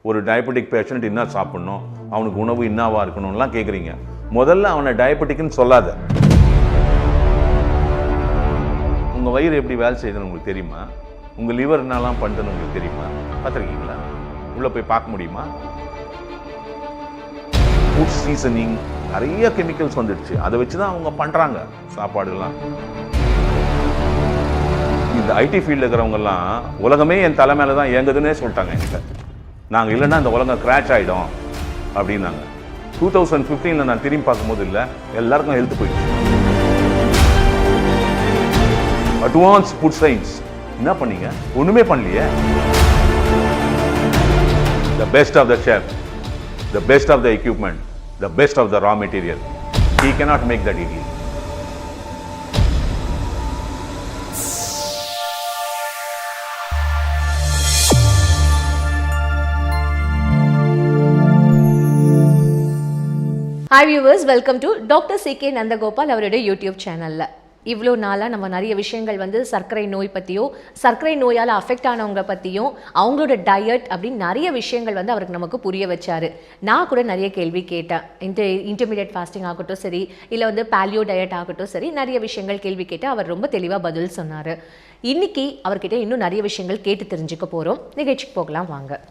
ஒரு diabetic patient என்ன சாப்பிடணும், அவனுக்கு உணவு என்னவா இருக்கணும்லாம் கேட்குறீங்க. முதல்ல அவனை டயபெட்டிக்னு சொல்லாத. உங்கள் வயிறு எப்படி வேலை செய்யுதுன்னு உங்களுக்கு தெரியுமா? உங்கள் லிவர் என்னெல்லாம் பண்ணுதுன்னு உங்களுக்கு தெரியுமா? பார்த்துருக்கீங்களா? உள்ளே போய் பார்க்க முடியுமா? ஃபுட் சீசனிங் நிறைய கெமிக்கல்ஸ் வந்துடுச்சு. அதை வச்சு தான் அவங்க பண்ணுறாங்க சாப்பாடுலாம். இந்த ஐடி ஃபீல்டில் இருக்கிறவங்கெல்லாம் உலகமே என் தலை மேலே தான் இயங்குதுன்னே சொல்லிட்டாங்க என்கிட்ட. நாங்கள் இல்லைன்னா இந்த உலகம் கிராஷ் ஆகிடும் அப்படின்னாங்க. 2015 நான் திரும்பி பார்க்கும்போது இல்லை, எல்லாருக்கும் ஹெல்த் போயிடுச்சு. அட்வான்ஸ் ஃபுட் சயின்ஸ் என்ன பண்ணீங்க? ஒன்றுமே பண்ணலையே. The best of the chef, the best of the equipment, the best of the raw material. He cannot make that idli. Hi viewers, welcome to Dr. C.K. Nandagopal அவருடைய YouTube சேனலில். இவ்வளோ நாளாக நம்ம நிறைய விஷயங்கள் வந்து சர்க்கரை நோய் பற்றியும், சர்க்கரை நோயால் அஃபெக்ட் ஆனவங்க பற்றியும், அவங்களோட டயட் அப்படின்னு நிறைய விஷயங்கள் வந்து அவருக்கு நமக்கு புரிய வச்சார். நான் கூட நிறைய கேள்வி கேட்டேன். இன்டர்மீடியட் ஃபாஸ்டிங் ஆகட்டும் சரி, இல்லை வந்து பேலியோ டயட் ஆகட்டும் சரி, நிறைய விஷயங்கள் கேள்வி கேட்டு அவர் ரொம்ப தெளிவாக பதில் சொன்னார். இன்றைக்கி அவர்கிட்ட இன்னும் நிறைய விஷயங்கள் கேட்டு தெரிஞ்சுக்க போகிறோம். நிகழ்ச்சிக்கு போகலாம் வாங்க.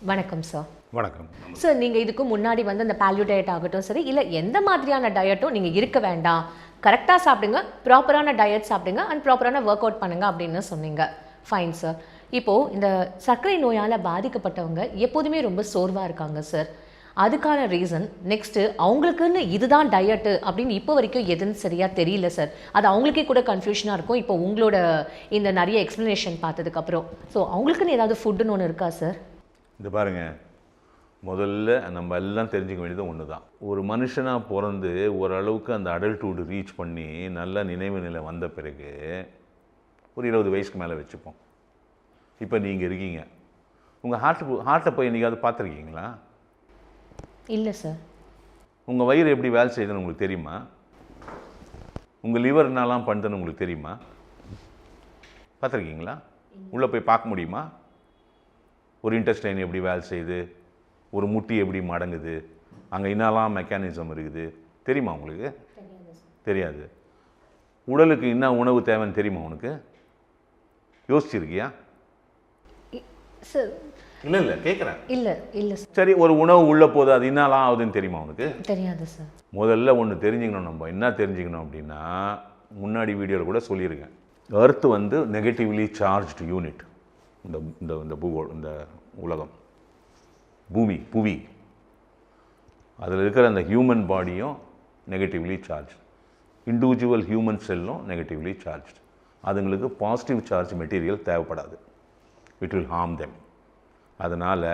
வணக்கம் சார். வணக்கம் சார். நீங்கள் இதுக்கு முன்னாடி வந்து அந்த பேலியோ டயட் ஆகட்டும் சரி, இல்லை எந்த மாதிரியான டயட்டும் நீங்கள் இருக்க வேண்டாம், கரெக்டாக சாப்பிடுங்க, ப்ராப்பரான டயட் சாப்பிடுங்க அண்ட் ப்ராப்பரான ஒர்க் அவுட் பண்ணுங்க அப்படின்னு சொன்னீங்க. Fine sir. இப்போது இந்த சர்க்கரை நோயால் பாதிக்கப்பட்டவங்க எப்போதுமே ரொம்ப சோர்வாக இருக்காங்க சார். அதுக்கான ரீசன் நெக்ஸ்ட்டு அவங்களுக்குன்னு இதுதான் டயட்டு அப்படின்னு இப்போ வரைக்கும் எதுன்னு சரியாக தெரியல சார். அது அவங்களுக்கே கூட கன்ஃபியூஷனாக இருக்கும் இப்போ உங்களோட இந்த நிறைய எக்ஸ்ப்ளனேஷன் பார்த்ததுக்கப்புறம். ஸோ அவங்களுக்குன்னு ஏதாவது ஃபுட்டுன்னு ஒன்று இருக்கா சார்? இது பாருங்கள், முதல்ல நம்ம எல்லாம் தெரிஞ்சுக்க வேண்டியது ஒன்று தான். ஒரு மனுஷனாக பிறந்து ஓரளவுக்கு அந்த அடல்ட்ஹுட் ரீச் பண்ணி நல்ல நினைவு நிலை வந்த பிறகு ஒரு 20 வயசுக்கு மேலே வச்சுப்போம். இப்போ நீங்கள் இருக்கீங்க, உங்கள் ஹார்ட்டை போய் என்றைக்காவது பார்த்துருக்கீங்களா? இல்லை சார். உங்கள் வயிறு எப்படி வேலை செய்யுதுன்னு உங்களுக்கு தெரியுமா? உங்கள் லிவர் என்னெல்லாம் பண்ணுதுன்னு உங்களுக்கு தெரியுமா? பார்த்துருக்கீங்களா? உள்ளே போய் பார்க்க முடியுமா? ஒரு இன்டெஸ்டைன் எப்படி வேலை செய்யுது, ஒரு முட்டி எப்படி மடங்குது, அங்கே என்னெல்லாம் மெக்கானிசம் இருக்குது தெரியுமா உங்களுக்கு? தெரியாது. உடலுக்கு என்ன உணவு தேவைன்னு தெரியுமா உனக்கு? யோசிச்சிருக்கியா? சார் இல்லை இல்லை கேட்குறேன். இல்லை இல்லை சார். சரி, ஒரு உணவு உள்ளே போகுது, அது என்னெல்லாம் ஆகுதுன்னு தெரியுமா உனக்கு? தெரியாது சார். முதல்ல ஒன்று தெரிஞ்சுக்கணும். நம்ம என்ன தெரிஞ்சுக்கணும் அப்படின்னா, முன்னாடி வீடியோவில் கூட சொல்லியிருக்கேன், எர்த் வந்து நெகட்டிவ்லி சார்ஜ்டு யூனிட். இந்த இந்த இந்த உலகம், புவி, அதில் இருக்கிற அந்த ஹியூமன் பாடியும் நெகட்டிவ்லி சார்ஜ், இண்டிவிஜுவல் ஹியூமன் செல்லும் நெகட்டிவ்லி சார்ஜ். அதுங்களுக்கு பாசிட்டிவ் சார்ஜ் மெட்டீரியல் தேவைப்படாது. It will harm them. அதனால்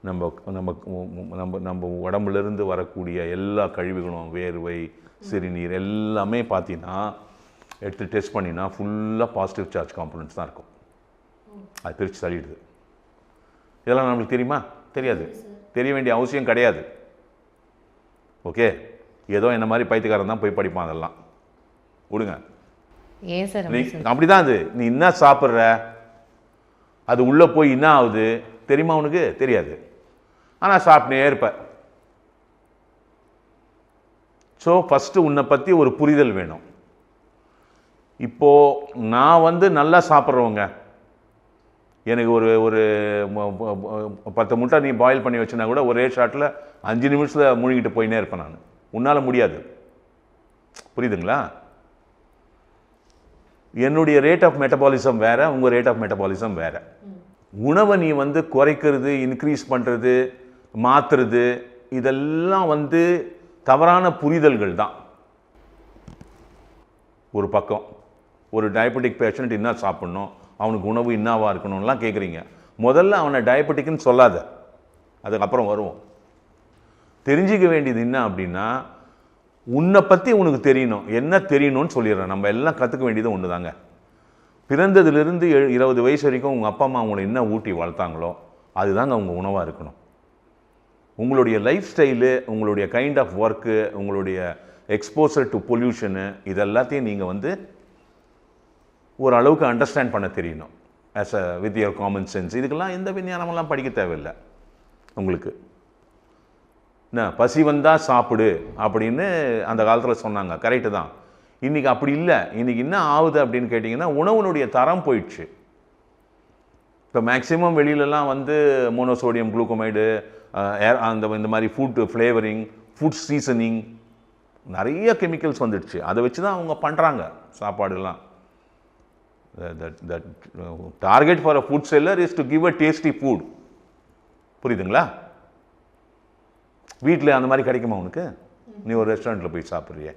நம்ம நம்ம நம்ம நம்ம உடம்புலேருந்து வரக்கூடிய எல்லா கழிவுகளும், வேர்வை, சிறுநீர் எல்லாமே பார்த்தீங்கன்னா எடுத்து டெஸ்ட் பண்ணினா ஃபுல்லாக பாசிட்டிவ் சார்ஜ் காம்பனன்ட்ஸ் தான் இருக்கும். அது பிரித்து தள்ளிடுது. இதெல்லாம் நம்மளுக்கு தெரியுமா? தெரியாது. தெரிய வேண்டிய அவசியம் கிடையாது. ஓகே, ஏதோ என்ன மாதிரி பைத்தியக்காரன் தான் போய் படிப்பான். அதெல்லாம் விடுங்க. ஏன் சார் அப்படி தான். அது நீ என்ன சாப்பிட்ற, அது உள்ளே போய் என்ன ஆகுது தெரியுமா உனக்கு? தெரியாது. ஆனால் சாப்பிட்டே இருப்ப. ஸோ ஃபஸ்ட்டு உன்னை பற்றி ஒரு புரிதல் வேணும். இப்போது நான் வந்து நல்லா சாப்பிட்றவங்க, எனக்கு ஒரு ஒரு 10 முட்டை நீ பாயில் பண்ணி வச்சுனா கூட ஒரே ஷாட்டில் 5 நிமிஷத்தில் முழுங்கிட்டு போயினே இருப்பேன் நான். உன்னால் முடியாது. புரியுதுங்களா? என்னுடைய ரேட் ஆஃப் மெட்டபாலிசம் வேறு, உங்கள் ரேட் ஆஃப் மெட்டபாலிசம் வேறு. உணவை நீ வந்து குறைக்கிறது, இன்க்ரீஸ் பண்ணுறது, மாற்றுறது, இதெல்லாம் வந்து தவறான புரிதல்கள் தான். ஒரு பக்கம் ஒரு டயபெட்டிக் பேஷண்ட் என்ன சாப்பிட்ணும், அவனுக்கு உணவு என்னவா இருக்கணும்லாம் கேட்குறீங்க. முதல்ல அவனை டயபெட்டிக்னு சொல்லாத, அதுக்கப்புறம் வருவோம். தெரிஞ்சிக்க வேண்டியது என்ன அப்படின்னா, உன்னை பற்றி உனக்கு தெரியணும். என்ன தெரியணும்னு சொல்லிடுறேன். நம்ம எல்லாம் கற்றுக்க வேண்டியது ஒன்று தாங்க. பிறந்ததுலேருந்து 20 வயசு வரைக்கும் உங்கள் அப்பா அம்மா அவங்களை என்ன ஊட்டி வளர்த்தாங்களோ அதுதாங்க அவங்க உணவாக இருக்கணும். உங்களுடைய லைஃப் ஸ்டைலு, உங்களுடைய கைண்ட் ஆஃப் ஒர்க்கு, உங்களுடைய எக்ஸ்போசர் டு பொல்யூஷனு, இதெல்லாத்தையும் நீங்கள் வந்து ஓரளவுக்கு அண்டர்ஸ்டாண்ட் பண்ண தெரியணும். As a with your common sense. இதுக்கெல்லாம் எந்த விஞ்ஞானமெல்லாம் படிக்க தேவையில்லை. உங்களுக்கு. என்ன பசி வந்தால் சாப்பிடு அப்படின்னு அந்த காலத்தில் சொன்னாங்க, கரெக்டு தான். இன்றைக்கி அப்படி இல்லை. இன்றைக்கி என்ன ஆகுது அப்படின்னு கேட்டிங்கன்னா, உணவுனுடைய தரம் போயிடுச்சு. இப்போ மேக்ஸிமம் வெளியிலலாம் வந்து மோனோசோடியம் குளுக்கோமைடு, இந்த மாதிரி ஃபுட் ஃப்ளேவரிங், ஃபுட் சீசனிங், நிறைய கெமிக்கல்ஸ் வந்துடுச்சு. அதை வச்சு தான் அவங்க பண்ணுறாங்க சாப்பாடுலாம். Target for a food seller is to give a tasty food. புரியுதுங்களா? வீட்டில் அந்த மாதிரி கிடைக்குமா உனக்கு? நீ ஒரு ரெஸ்டாரண்ட்டில் போய் சாப்பிட்றிய,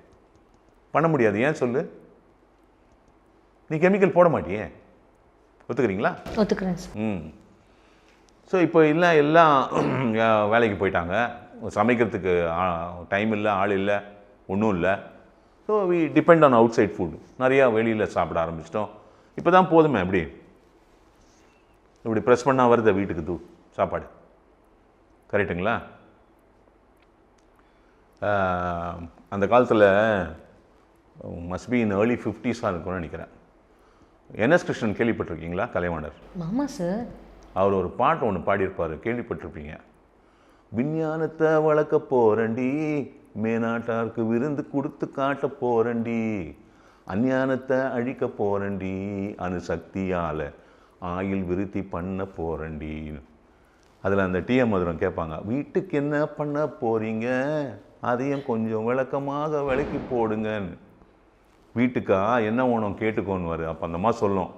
பண்ண முடியாது. ஏன் சொல்லு? நீ கெமிக்கல் போட மாட்டியே. ஒத்துக்கிறீங்களா? ஒத்துக்கிறேன் சார். ஸோ இப்போ இல்லை, எல்லாம் வேலைக்கு போயிட்டாங்க, சமைக்கிறதுக்கு டைம் இல்லை, ஆள் இல்லை, ஒன்றும் இல்லை. So we depend on outside food. நிறையா வெளியில் சாப்பிட ஆரம்பிச்சிட்டோம். இப்போ தான் போதுமே, இப்படி ப்ரெஸ் பண்ணால் வருது வீட்டுக்கு சாப்பாடு. கரெக்டுங்களா? அந்த காலத்தில் must be in early 50s இருக்கும்னு நினைக்கிறேன். NS கிருஷ்ணன் கேள்விப்பட்டிருக்கீங்களா? கலைவாணர். ஆமாம் சார். அவர் ஒரு பாட்டு ஒன்று பாடியிருப்பார், கேள்விப்பட்டிருப்பீங்க. விஞ்ஞானத்தை வளர்க்க போறண்டி, மேனாட்டாருக்கு விருந்து கொடுத்து காட்ட போறண்டி, அஞ்ஞானத்தை அழிக்க போறண்டி, அணுசக்தியால் ஆயில் விருத்தி பண்ண போறண்டி. அதில் அந்த டிஎம் மதுரம் கேட்பாங்க, வீட்டுக்கு என்ன பண்ண போகிறீங்க, அதையும் கொஞ்சம் விளக்கமாக விளக்கி போடுங்கன்னு. வீட்டுக்கா என்ன வேணும் கேட்டுக்கோன்னு. அப்போ அந்தம்மா சொல்லும்,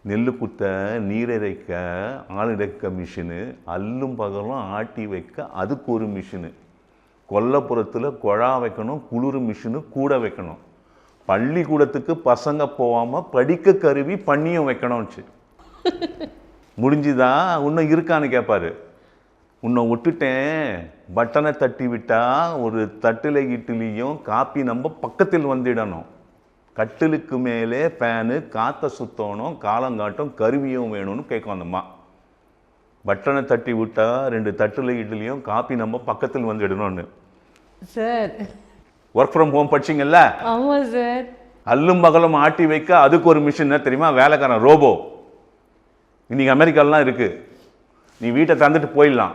நெல் குத்த, நீரிறைக்க, ஆள் இறைக்க மிஷினு, அல்லும் பகலும் ஆட்டி வைக்க அதுக்கு ஒரு மிஷினு, கொல்லப்புறத்தில் குழா வைக்கணும், குளிர் மிஷினு கூட வைக்கணும், பள்ளிக்கூடத்துக்கு பசங்க போகாமல் படிக்க கருவி பண்ணியும் வைக்கணும்ச்சு. முடிஞ்சுதா? இன்னும் இருக்கான்னு கேட்பாரு. உன்னை விட்டுட்டேன், பட்டனை தட்டி விட்டா ஒரு தட்டில் இட்லியும் காப்பி நம்ம பக்கத்தில் வந்துடணும், கட்டிலுக்கு மேலே ஃபேனு, காற்றை சுற்றணும், காலங்காட்டும் கருவியும் வேணும்னு கேட்கும் அந்தம்மா. பட்டனை தட்டி விட்டா 2 தட்டில் இட்லியும் காப்பி நம்ம பக்கத்தில் வந்துடணும்னு. சார் ஒர்க் ஃப்ரம் ஹோம் படிச்சிங்கல்ல? ஆமாம் சார். அல்லும் பகலும் ஆட்டி வைக்க அதுக்கு ஒரு மிஷின் தெரியுமா? வேலைக்காரன், ரோபோ. இன்னைக்கு அமெரிக்காலாம் இருக்கு. நீ வீட்டை தந்துட்டு போயிடலாம்,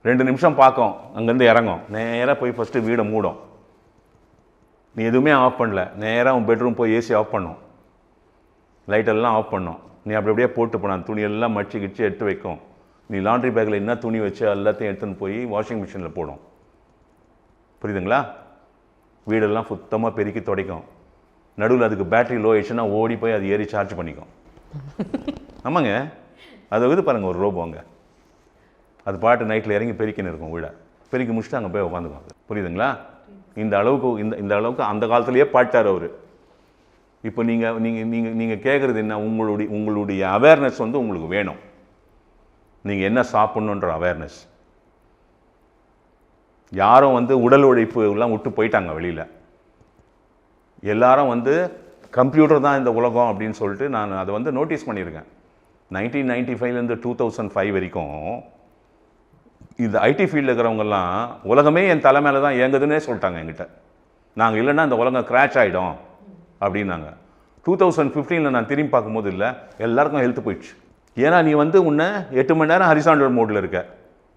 2 நிமிஷம் பார்க்கும், அங்கேருந்து இறங்கும், நேராக போய் ஃபஸ்ட்டு வீடை மூடும். நீ எதுவுமே ஆஃப் பண்ணல, நேராக உன் பெட்ரூம் போய் ஏசி ஆஃப் பண்ணும், லைட்டெல்லாம் ஆஃப் பண்ணும். நீ அப்படியே போட்டு போனான், துணியெல்லாம் மடிச்சு கிடிச்சு எடுத்து வைக்கும். நீ லாண்ட்ரி பேக்கில் என்ன துணி வச்சு எல்லாத்தையும் எடுத்துன்னு போய் வாஷிங் மிஷினில் போடும். புரியுதுங்களா? வீடெல்லாம் சுத்தமாக பெருக்கி துடைக்கும். நடுவில் அதுக்கு பேட்டரி லோ ஆயிடுச்சுன்னா ஓடி போய் அது ஏறி சார்ஜ் பண்ணிக்கும். ஆமாங்க, அதை இது பாருங்கள், ஒரு ரோபோங்க. அது பாட்டு நைட்டில் இறங்கி பெருக்கின்னு இருக்கும், வீடை பெருக்கி முடிச்சுட்டு அங்கே போய் உட்காந்துக்கும். புரியுதுங்களா? இந்த அளவுக்கு அந்த காலத்துலேயே பாட்டார் அவர். இப்போ நீங்கள் கேட்குறது என்ன? உங்களுடைய அவேர்னஸ் வந்து உங்களுக்கு வேணும். நீங்கள் என்ன சாப்பிட்ணுன்ற அவேர்னஸ். யாரும் வந்து உடல் உழைப்பு எல்லாம் விட்டு போயிட்டாங்க வெளியில். எல்லாரும் வந்து கம்ப்யூட்டர் தான் இந்த உலகம் அப்படின்னு சொல்லிட்டு நான் அதை வந்து நோட்டீஸ் பண்ணியிருக்கேன். 1995லேருந்து 2005 வரைக்கும் இந்த ஐடி ஃபீல்டில் இருக்கிறவங்கெல்லாம் உலகமே என் தலை மேலே தான் இயங்குதுன்னே சொல்லிட்டாங்க என்கிட்ட. நாங்கள் இல்லைன்னா இந்த உலகம் கிராஷ் ஆகிடும் அப்படின்னாங்க. 2015 நான் திரும்பி பார்க்கும்போது இல்லை, எல்லாருக்கும் ஹெல்த் போயிடுச்சு. ஏன்னா நீ வந்து உன்னை 8 மணி நேரம் ஹரிசாண்டல் மோடில் இருக்க,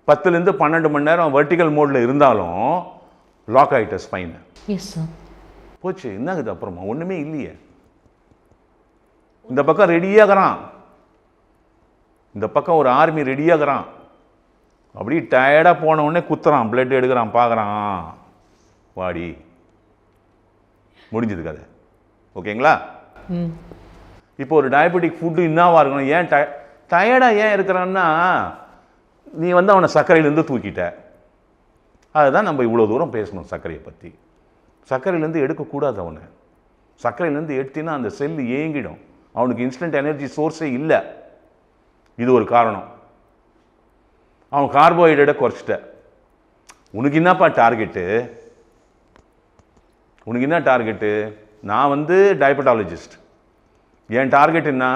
10லேருந்து 12 மணி நேரம் வெர்டிக்கல் மோடில் இருந்தாலும் லாக் ஆகிட்ட ஸ்பைன். போச்சு. என்னங்குது அப்புறமா? ஒன்றுமே இல்லையே. இந்த பக்கம் ரெடியாகிறான், இந்த பக்கம் ஒரு ஆர்மி ரெடியாகிறான். அப்படி டயர்டாக போன உடனே குத்துறான், பிளட் எடுக்கிறான், பார்க்குறான், வாடி, முடிஞ்சது கதை. ஓகேங்களா? இப்போ ஒரு டயபெட்டிக் ஃபுட்டு என்னவா இருக்கணும்? ஏன் டயர்டாக ஏன் இருக்கிறான்னா, நீ வந்து அவனை சர்க்கரையிலேருந்து தூக்கிட்ட. அதுதான் நம்ம இவ்வளோ தூரம் பேசணும் சர்க்கரையை பற்றி. சர்க்கரையிலேருந்து எடுக்கக்கூடாது அவனை. சர்க்கரையிலேருந்து எடுத்தினா அந்த செல் ஏங்கிடும், அவனுக்கு இன்ஸ்டன்ட் எனர்ஜி சோர்ஸே இல்லை. இது ஒரு காரணம். அவன் கார்போஹைட்ரேட்டை குறைச்சிட்ட. உனக்கு என்னப்பா டார்கெட்டு? உனக்கு என்ன டார்கெட்டு? நான் வந்து டயபெட்டாலஜிஸ்ட். என் டார்கெட் என்ன?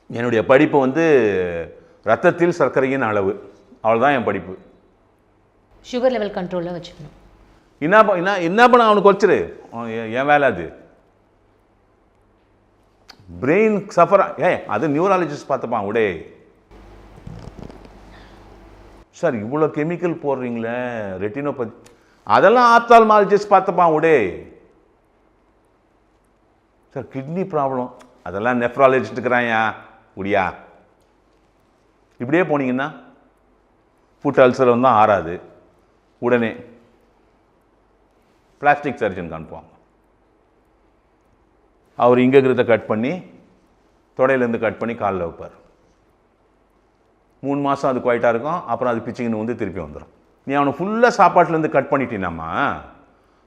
என்னுடைய படிப்பு வந்து ரத்தத்தில் சர்க்கரையின் அளவு, அவ்வளோதான் என் படிப்பு. சுகர் லெவல் கண்ட்ரோலில் வச்சுக்கணும். என்ன பண்ண அவனுக்கு குறைச்சிரு, என் வேலை அது. பிரெயின் சஃபர் அது நியூராலஜிஸ்ட் பார்த்துப்பான். உடே சார் இவ்வளோ கெமிக்கல் போடுறீங்களே ரெட்டினோபதி, அதெல்லாம் ஆப்தால்மாலஜிஸ்ட் பார்த்துப்பான் உடே. சார் கிட்னி ப்ராப்ளம், அதெல்லாம் நெஃப்ராலஜிஸ்ட் இருக்கிறாயா உடியா. இப்படியே போனீங்கன்னா ஃபுட் அல்சர் வந்தால் ஆறாது, உடனே பிளாஸ்டிக் சர்ஜன் அனுப்புவாங்க. அவர் இங்கே இருக்கிறத கட் பண்ணி தொடையிலேருந்து கட் பண்ணி காலில் வைப்பார். 3 மாதம் அது குவைட்டாக இருக்கும், அப்புறம் அது பிச்சிங்கன்னு வந்து திருப்பி வந்துடும். நீ அவனை ஃபுல்லாக சாப்பாட்டிலேருந்து கட் பண்ணிட்டீனாம்மா,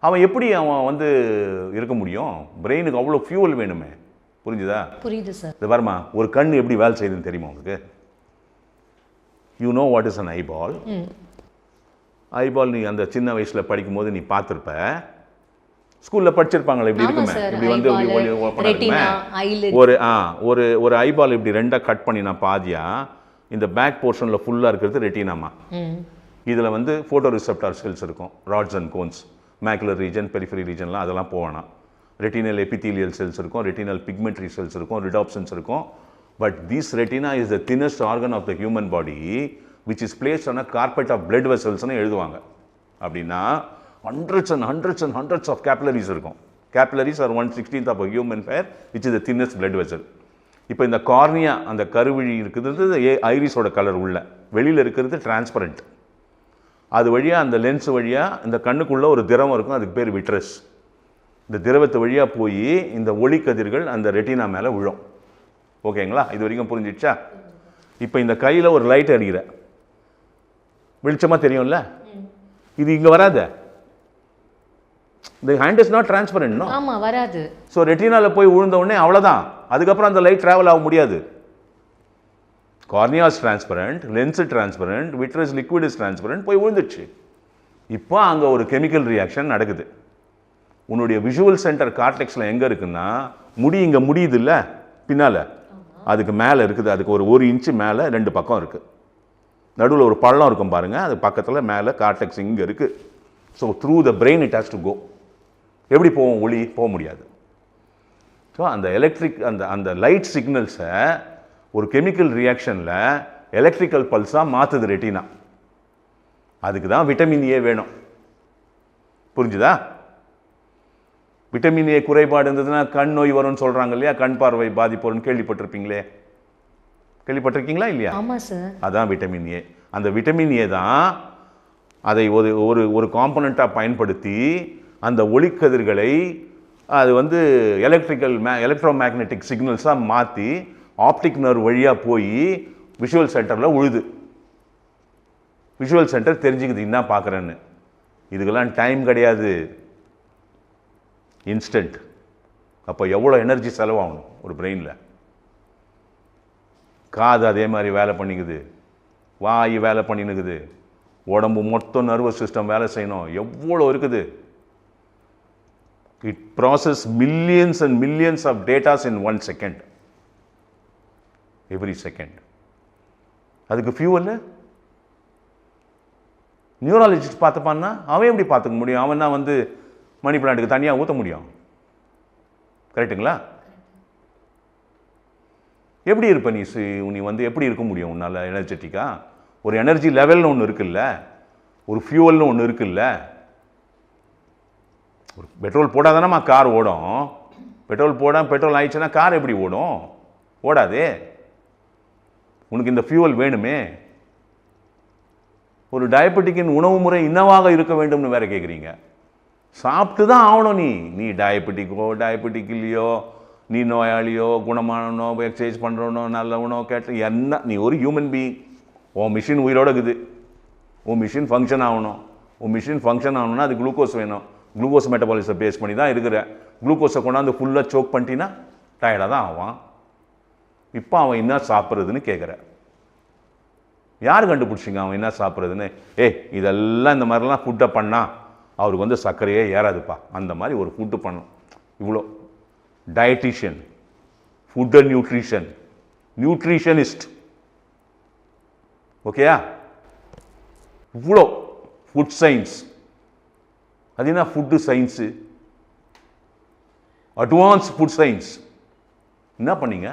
அவன் எப்படி அவன் வந்து இருக்க முடியும்? பிரெயினுக்கு அவ்வளோ ஃபியூவல் வேணுமே. புரிஞ்சுதா? புரியுது சார். இது வருமா, ஒரு கண் எப்படி வேலை செய்யுதுன்னு தெரியுமா உங்களுக்கு? You know what is an eyeball. Eyeball நீ அந்த சின்ன வயசில் படிக்கும்போது நீ பார்த்துருப்ப, ஸ்கூலில் படிச்சிருப்பாங்களே இப்படி இருக்குமே, இப்படி வந்து ஒரு ஐபால் இப்படி ரெண்டாக கட் பண்ணினா பாதியா இந்த பேக் போர்ஷனில் ஃபுல்லாக இருக்கிறது ரெட்டினாமா. இதில் வந்து ஃபோட்டோ ரிசெப்டார் செல்ஸ் இருக்கும், rods and cones, macular region, periphery ரீஜன்லாம் அதெல்லாம் போவேணாம். ரெட்டினல் எபித்தீலியல் செல்ஸ் இருக்கும், ரெட்டினல் பிக்மெண்ட்ரி செல்ஸ் இருக்கும், ரிடாப்சன்ஸ் இருக்கும். But this retina is the thinnest organ of the human body which is placed on a carpet of blood vessels னு எழுதுவாங்க. அப்படின்னா hundreds and hundreds and hundreds of capillaries இருக்கும். capillaries are 1/16th of a human hair which is the thinnest blood vessel. இப்போ இந்த cornea அந்த கருவிழி இருக்குது, ஐரிஸோட colour உள்ள, வெளியில் இருக்கிறது டிரான்ஸ்பரண்ட். அது வழியாக அந்த லென்ஸ் வழியாக இந்த கண்ணுக்குள்ளே ஒரு திரவம் இருக்கும், அதுக்கு பேர் விட்ரஸ். இந்த திரவத்து வழியாக போய் இந்த ஒளி கதிர்கள் அந்த ரெட்டினா மேலே விழும். ஓகேங்களா? இது வரைக்கும் புரிஞ்சிடுச்சா? இப்போ இந்த கையில் ஒரு லைட் அடிக்கிற, வெளிச்சமாக தெரியும்ல, இது இங்கே வராத. The hand is not transparent, no? ஆமா, வராது. ஸோ ரெட்டினாவில் போய் விழுந்த உடனே அவ்வளோதான், அதுக்கப்புறம் அந்த லைட் ட்ராவல் ஆக முடியாது. Cornea is transparent, lens transparent, vitreous liquid is transparent, போய் விழுந்துடுச்சு. இப்போ அங்கே ஒரு கெமிக்கல் ரியாக்ஷன் நடக்குது. உன்னுடைய விஷுவல் சென்டர் கார்டெக்ஸில் எங்கே இருக்குன்னா, முடி இங்கே முடியுது இல்லை பின்னால், அதுக்கு மேலே இருக்குது, அதுக்கு ஒரு இன்ச்சு மேலே 2 பக்கம் இருக்குது, நடுவில் ஒரு பள்ளம் இருக்கும் பாருங்கள், அது பக்கத்தில் மேலே கார்டெக்ஸ் இங்கே இருக்குது. So through the brain it has to go. எப்படி போவோம்? ஒளி போக முடியாது. ஸோ அந்த எலக்ட்ரிக் அந்த லைட் சிக்னல்ஸை ஒரு கெமிக்கல் ரியாக்ஷனில் எலக்ட்ரிக்கல் பல்ஸாக மாற்றுது ரெட்டினா. அதுக்கு தான் விட்டமின் ஏ வேணும். புரிஞ்சுதா? விட்டமின் ஏ குறைபாடு இருந்ததுன்னா கண் நோய் வரும்னு சொல்கிறாங்க இல்லையா, கண் பார்வை பாதிப்புன்னு கேள்விப்பட்டிருப்பீங்களே, கேள்விப்பட்டிருக்கீங்களா இல்லையா? ஆமாம் சார். அதான் விட்டமின் ஏ. அந்த விட்டமின் ஏ தான் அதை ஒரு காம்பனண்ட்டாக பயன்படுத்தி அந்த ஒளிக்கதிர்களை அது வந்து எலக்ட்ரோ மேக்னெட்டிக் சிக்னல்ஸாக மாற்றி ஆப்டிக் நர்வ் வழியாக போய் விஷுவல் சென்டரில் உழுது. விஷுவல் சென்டர் தெரிஞ்சுக்குது என்ன பார்க்குறேன்னு. இதுக்கெல்லாம் டைம் கிடையாது, இன்ஸ்டன்ட். அப்போ எவ்வளோ எனர்ஜி செலவாகணும் ஒரு பிரெயினில். காது அதே மாதிரி வேலை பண்ணிக்குது, வாய் வேலை பண்ணினுக்குது, உடம்பு மொத்தம் நர்வஸ் சிஸ்டம் வேலை செய்யணும், எவ்வளோ இருக்குது. It process millions and millions of datas in 1 second, every second. அதுக்கு ஃபியூவல் நியூராலஜிஸ்ட் பார்த்துப்பான்னா அவன் எப்படி பார்த்துக்க முடியும்? அவன் தான் வந்து மணி பிளான்ட்டுக்கு தனியாக ஊற்ற முடியும். கரெக்டுங்களா? எப்படி இருப்ப நீ வந்து எப்படி இருக்க முடியும் உன்னால் எனர்ஜெட்டிக்காக? ஒரு எனர்ஜி லெவல்னு ஒன்று இருக்குல்ல, ஒரு ஃபியூவல்னு ஒன்று இருக்குல்ல. ஒரு பெட்ரோல் போட்டால் தானேம்மா கார் ஓடும். பெட்ரோல் ஆயிடுச்சுன்னா கார் எப்படி ஓடும்? ஓடாதே. உனக்கு இந்த ஃபியூவல் வேணுமே. ஒரு டயபெட்டிக்கின் உணவு முறை இன்னவாக இருக்க வேண்டும்னு வேற கேட்குறீங்க. சாப்பிட்டு தான் ஆகணும். நீ டயபெட்டிக் இல்லையோ, நீ நோயாளியோ, குணமானோ, எக்ஸசைஸ் பண்ணுறனோ, நல்லவனோ, கேட்ட என்ன, நீ ஒரு ஹியூமன் பீயிங். உன் மிஷின் உயிரோட இருக்குது, உன் மிஷின் ஃபங்க்ஷன் ஆகணும். உன் மிஷின் ஃபங்க்ஷன் ஆகணும்னா அது குளுக்கோஸ் வேணும். குளுக்கோஸ் மெட்டபாலிசம் பேஸ் பண்ணி தான் இருக்கிற. குளுக்கோஸை கொண்டாந்து ஃபுல்லாக சோக் பண்ணிட்டீங்கன்னா டயர்டாக தான் ஆவான். இப்போ அவன் என்ன சாப்பிட்றதுன்னு கேட்குற. யார் கண்டுபிடிச்சிங்க அவன் என்ன சாப்பிட்றதுன்னு? இதெல்லாம் இந்த மாதிரிலாம் ஃபுட்டை பண்ணால் அவருக்கு வந்து சர்க்கரையே ஏறாதுப்பா, அந்த மாதிரி ஒரு ஃபுட்டு பண்ணணும். இவ்வளோ டயட்டிஷியன், ஃபுட் அண்ட் நியூட்ரிஷனிஸ்ட், ஓகேயா? இவ்வளோ ஃபுட் சயின்ஸ். அது என்ன food science? Advance food science. என்ன பண்ணீங்க?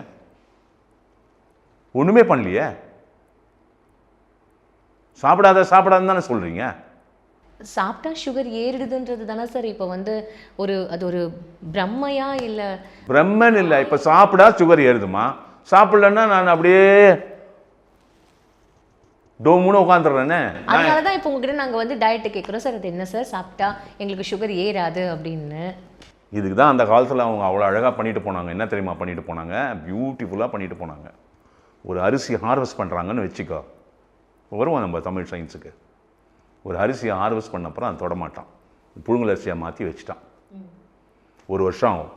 ஒன்றுமே பண்ணலையே. சாப்பிடாதுன்னு தானே சொல்கிறீங்க. சாப்பிட்டா சுகர் ஏறிடுதுன்றது தானே சார் இப்போ வந்து அது ஒரு பிரம்மையா இல்லை? பிரம்மன் இல்லை, இப்போ சாப்பிடா சுகர் ஏறுதுமா, சாப்பிடலன்னா நான் அப்படியே டோமுன்னு உட்காந்துடுறேனே. அதனால தான் இப்போ உங்ககிட்ட நாங்கள் வந்து டயட்டு கேட்குறோம் சார், அது என்ன சார் சாப்பிட்டா எங்களுக்கு சுகர் ஏறாது அப்படின்னு. இதுக்கு தான் அந்த காலத்தில் அவங்க அவ்வளோ அழகாக பண்ணிட்டு போனாங்க. என்ன தெரியுமா பண்ணிட்டு போனாங்க? பியூட்டிஃபுல்லாக பண்ணிட்டு போனாங்க. ஒரு அரிசி ஹார்வெஸ்ட் பண்ணுறாங்கன்னு வச்சுக்கோ, வருவோம் நம்ம தமிழ் சயின்ஸுக்கு. ஒரு அரிசியை ஹார்வெஸ்ட் பண்ண அப்புறம் அதை தொடமாட்டான், புழுங்கல் அரிசியாக மாற்றி வச்சுட்டான். 1 வருஷம் ஆகும்,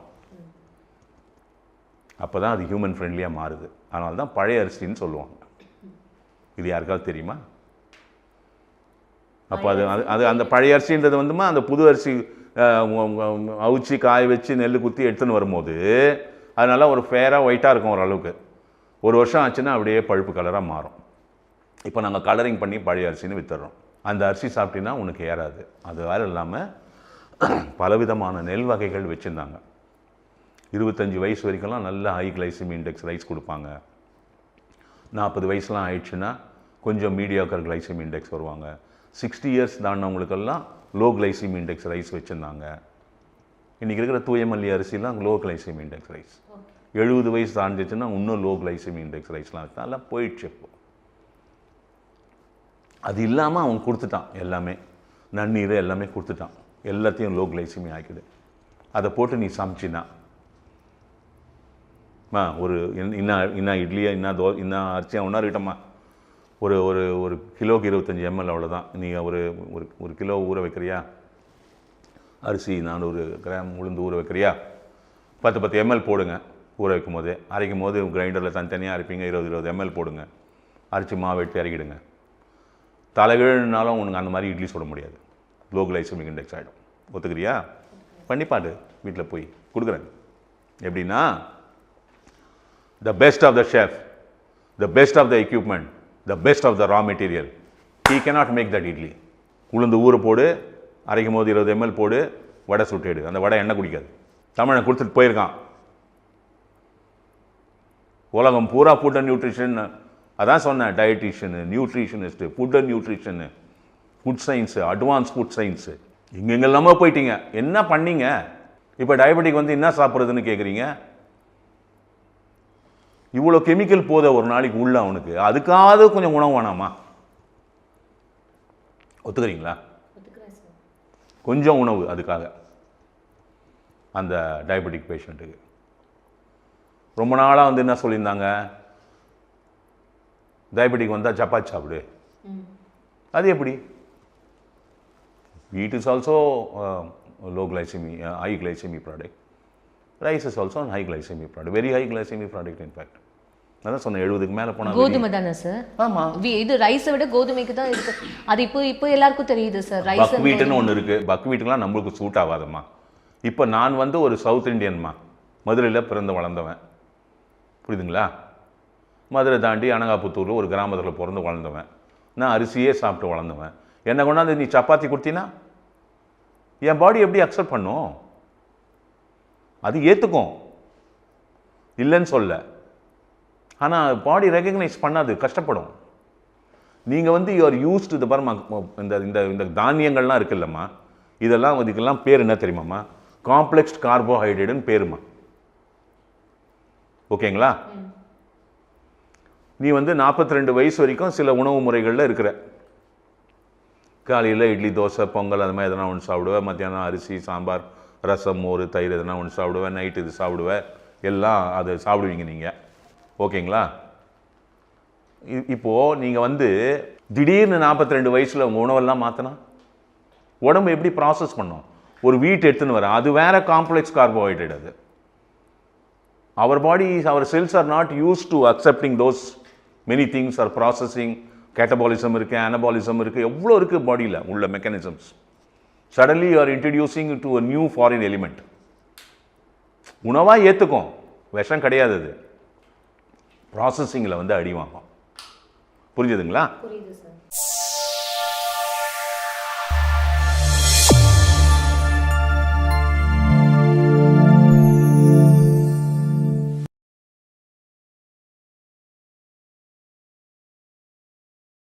அப்போ தான் அது ஹியூமன் ஃப்ரெண்ட்லியாக மாறுது. அதனால தான் பழைய அரிசின்னு சொல்லுவாங்க. இது யாருக்காவது தெரியுமா? அப்போ அது அந்த பழைய அரிசின்றது வந்துமா அந்த புது அரிசி அவிச்சு காய வச்சு நெல் குத்தி எடுத்துன்னு வரும்போது அது நல்லா ஒரு ஃபேராக ஒயிட்டாக இருக்கும் ஓரளவுக்கு. 1 வருஷம் ஆச்சுன்னா அப்படியே பழுப்பு கலராக மாறும். இப்போ நாங்கள் கலரிங் பண்ணி பழைய அரிசின்னு வித்துடுறோம். அந்த அரிசி சாப்பிட்டீங்கன்னா உனக்கு ஏறாது. அது வேறு இல்லாமல் பலவிதமான நெல் வகைகள் வச்சுருந்தாங்க. 25 வயசு வரைக்கும்லாம் நல்ல ஹை கிளைசிமி இண்டெக்ஸ் ரைஸ் கொடுப்பாங்க. 40 வயசுலாம் ஆயிடுச்சுன்னா கொஞ்சம் மீடியாக்கர் கிளைசிமி இண்டெக்ஸ் வருவாங்க. 60 இயர்ஸ் தாண்டவங்களுக்கெல்லாம் லோ கிளைசிமி இண்டெக்ஸ் ரைஸ் வச்சுருந்தாங்க. இன்றைக்கி இருக்கிற தூயமல்லி அரிசிலாம் லோ கிளைசிமி இண்டெக்ஸ் ரைஸ். 70 வயசு தாண்டிச்சுன்னா இன்னும் லோ கிளைசிமி இண்டெக்ஸ் ரைஸ்லாம் இருக்குது. அதெல்லாம் போயிடுச்சு. இப்போ அது இல்லாமல் அவன் கொடுத்துட்டான், எல்லாமே நன்னீர் எல்லாமே கொடுத்துட்டான், எல்லாத்தையும் லோ கிளைசிமி ஆக்கிடு. அதை போட்டு நீ சமைச்சினா ஒரு இன்னும் இட்லியா இன்னும் அரிசியாக ஒன்றாருக்கிட்டம்மா ஒரு ஒரு ஒரு கிலோக்கு 25 ml அவ்வளோதான். நீங்கள் ஒரு கிலோ ஊற வைக்கிறியா அரிசி, 400 கிராம் உளுந்து ஊற வைக்கிறியா, 10 ml போடுங்க. ஊற வைக்கும் போது அரைக்கும் போது கிரைண்டரில் தனித்தனியாக அரைப்பீங்க, 20 ml போடுங்க. அரைச்சி மாவு எடுத்து இறக்கிடுங்க. தலைகீழ்னாலும் உனக்கு அந்த மாதிரி இட்லி சுட முடியாது, லோ கிளைசமிக் இண்டெக்ஸ் ஆகிடும். ஒத்துக்கிறியா? பண்ணிப்பாடு, வீட்டில் போய் கொடுக்குறேன். எப்படின்னா the best of the chef, the best of the equipment, the best of the raw material, he cannot make that idli. உளுந்து ஊற போடு, அரைக்கும் போது 20 ml போடு, வடை சுட்டேடு. அந்த வடை எண்ணெய் குடிக்காது. தமிழன் கொடுத்துட்டு போயிருக்கான். உலகம் பூரா ஃபுட் அண்ட் நியூட்ரிஷன், அதான் சொன்னேன், dietician, nutritionist, food and nutrition, food science, advance food science, இங்கெல்லாமே போயிட்டீங்க. என்ன பண்ணீங்க? இப்போ டயபெட்டிக் வந்து என்ன சாப்பிட்றதுன்னு கேட்குறீங்க. இவ்வளோ கெமிக்கல் போத ஒரு நாளைக்கு உள்ள அவனுக்கு, அதுக்காவது கொஞ்சம் உணவு வேணாமா? ஒத்துக்கிறீங்களா? கொஞ்சம் உணவு அதுக்காக அந்த டயபெட்டிக் பேஷண்ட்டுக்கு. ரொம்ப நாளாக வந்து என்ன சொல்லியிருந்தாங்க, டயபெட்டிக் வந்தால் சப்பாத்தி சாப்பிடு. அது எப்படி? Wheat is also low glycemic, high glycemic product. Rice is also high glycemic product, very high glycemic product. In fact அதான் சொன்னேன், 70க்கு மேலே போனால் கோதுமை தானே சார்? ஆமாம், இது ரைஸை விட கோதுமைக்கு தான் இருக்கு. அது இப்போ எல்லாருக்கும் தெரியுது சார். ரைஸ் பக்வீட்டுன்னு ஒன்று இருக்குது. பக்வீட்டுலாம் நம்மளுக்கு சூட் ஆகாதம்மா. இப்போ நான் வந்து ஒரு சவுத் இண்டியன்மா, மதுரையில் பிறந்து வளர்ந்தவன், புரியுதுங்களா? மதுரை தாண்டி அனகாபுத்தூரில் ஒரு கிராமத்தில் பிறந்து வளர்ந்தவன். நான் அரிசியே சாப்பிட்டு வளர்ந்தவன். என்னை கொண்டாந்து நீ சப்பாத்தி கொடுத்தீங்கன்னா என் பாடி எப்படி அக்செப்ட் பண்ணும்? அது ஏற்றுக்கும், இல்லைன்னு சொல்ல. ஆனால் பாடி ரெகக்னைஸ் பண்ணாது, கஷ்டப்படும். நீங்கள் வந்து யூஆர் யூஸ்டு இது பாருமா, இந்த தானியங்கள்லாம் இருக்குல்லம்மா, இதெல்லாம் இதுக்கெல்லாம் பேர் என்ன தெரியுமாம்மா? காம்ப்ளெக்ஸ்ட் கார்போஹைட்ரேட்னு பேருமா. ஓகேங்களா? நீ வந்து 42 வயசு வரைக்கும் சில உணவு முறைகளில் இருக்கிற. காலையில் இட்லி, தோசை, பொங்கல் அது மாதிரி எதனா ஒன்று சாப்பிடுவேன். மத்தியானம் அரிசி, சாம்பார், ரசம், மோர், தயிர் எதனா ஒன்று சாப்பிடுவேன். நைட்டு இது சாப்பிடுவேன். எல்லாம் அதை சாப்பிடுவீங்க நீங்கள். ஓகேங்களா? இப்போது நீங்கள் வந்து திடீர்னு 42 வயசில் உங்கள் உணவெல்லாம் மாற்றினா உடம்பு எப்படி ப்ராசஸ் பண்ணும்? ஒரு வீட் எடுத்துன்னு வர, அது வேற காம்ப்ளெக்ஸ் கார்போஹைட்ரேட். அது அவர் பாடி, அவர் cells are not used to accepting those many things or processing. Catabolism இருக்குது, அனபாலிசம் இருக்குது, எவ்வளோ இருக்குது பாடியில் உள்ள mechanisms. Suddenly you are introducing to a new foreign element. உணவாக ஏற்றுக்கும், விஷம் கிடையாது. அது ப்ராசஸிங்கில் வந்து அடி வாங்கும். புரிஞ்சுதுங்களா? புரியுது சார்.